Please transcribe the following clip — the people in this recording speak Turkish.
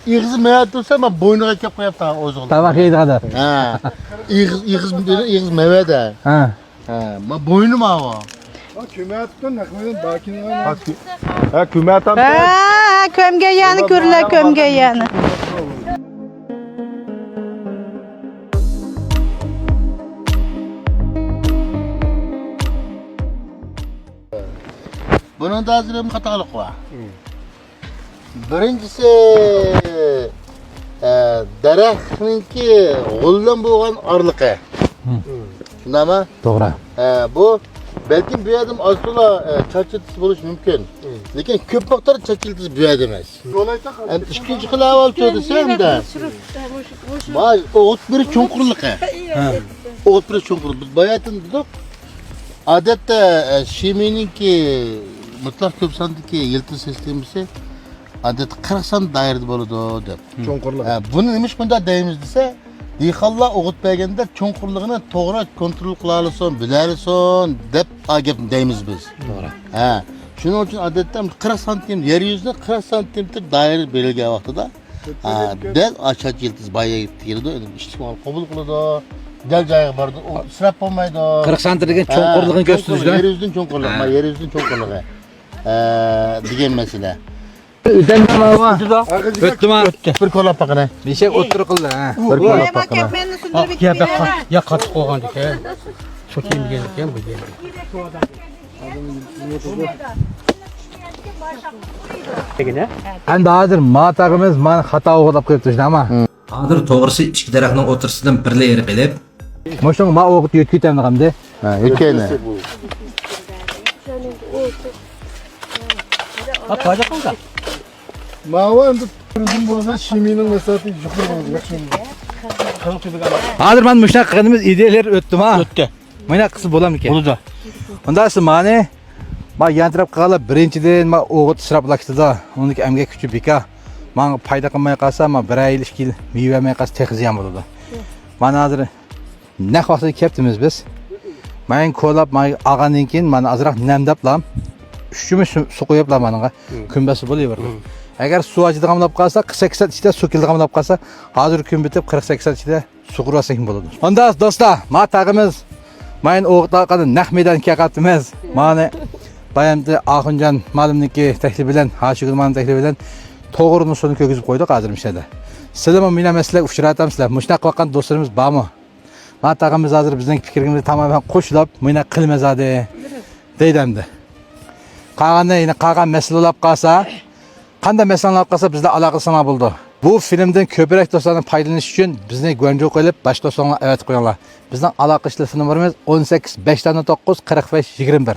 İğiz meyve dursa ama boynuna kep koyup da ozuğlu. Tabak yedi kadar. Ha. İğiz meyve de. Ha. Ha. Ma boynu mu o? Küme atıptan nakmeden bakine var. Ha küme atan. Ha, kömge yani kürle kömge yani. Bunun da hazır bir hatalık var. Birincisi daraxtninki g'uldan bo'lgan orliqi. Shundaymi? To'g'ri. Bu belki bu yerdan aslında çarçıtısı buluş mümkün. Lekin ko'p miqdorda çarçıtısı bu yerda emas. Endi ikkinchi xil ahvol shu desam-da. Baş o't bir cho'nqurliqi. O't bir cho'nqur. Biz bayatın dedik. Odatda Shimininki mutlaq ko'p sondagi yiltiz sistemasi odatda 40 son dairada bo'ladi deb. Cho'nqurliq. Buni nima bunda deymiz desa, dehqonlar o'g'it berganda cho'nqurligini to'g'ri kontrol qila olsin, bilarsin deb agib deymiz biz. To'g'ri. Ha, shuning uchun odatda 40 santim yer yuzida 40 santimetr doira berilgan vaqtida dal acha yiltiz boya kirdi, iste'mol qabul qiladi. Dal joyiga bordi, u isrof bo'lmaydi. 40 santim degan cho'nqurligini ko'rsatishgan. Yer yuzining cho'nqurligi, yer yuzining cho'nqurligi. Degan masala. Öden mi var? Öttü mü? Bir ko'lab baqana. Nechek o'ttir qildi, ha? Bir ko'lab baqana. Ya qattiq qo'ygan ekan. Shu kiyimga ekan bu yerda. Endi hozir matag'imiz mana xato o'g'lab qo'yibdi shunami? Hozir to'g'risi ichki daraxtning o'tirisidan birlayib qilib, Mo'shunga ma o'qit yetib ketamdi qamdi. Ha, yekeni. To'ja qoldi. Mava endi turizm bo'lsa Shimining masofasi yuqori bo'ladi. Yaxshi. Hozir mana shunaqa qilganimiz ideyalar o'tdimi? O'tdi. Mana qilsa bo'larmikan? Bo'ladi. Unda siz mani ma yantirab qolib birinchidan ma o'g'it isroplashdi-da. Uniki emgak kuchi beka. Men foyda qilmay qolsa, ma 1 yil 2 yil mevamay qolsa texziyan bo'ladi. Mana hozir naq vaqtga kelibdimiz biz. Men ko'lab men olgandan keyin mana azroq namdablam. Üçümü su qo'yiblar menga. Kumbasi bo'laverdi. Agar suv achidigan bo'lib qolsa, 48 ichida suv keladigan bo'lib qolsa, hozir kun bitib 48 ichida suv qurasang bo'ladi. Onda do'stlar, matag'imiz men o'g'itlarga naq meydan kelqatimiz. Mani bayamda Axunjon ma'lumniki taklif bilan, Hashigirman taklif bilan to'g'rini suvni ko'gizib qo'ydik hozir mishada. Sizlar meni masala uchratamsizlar. Mushtaq qilgan do'stlarimiz bormi? Matag'imiz hozir bizning fikrimizni tamamen qo'shilib, meni qilmazadi deydimdi. Qag'anda yine qag'an masalalar qolsa, qanday masalalar qolsa bizlar aloqasini bo'ldi. Bu filmdan ko'proq do'stlarning foydalanish uchun bizni Guanju qo'yib, boshqa do'stlarga avat qo'yinglar. Bizning aloqa telefonimiz 18 509 45 21.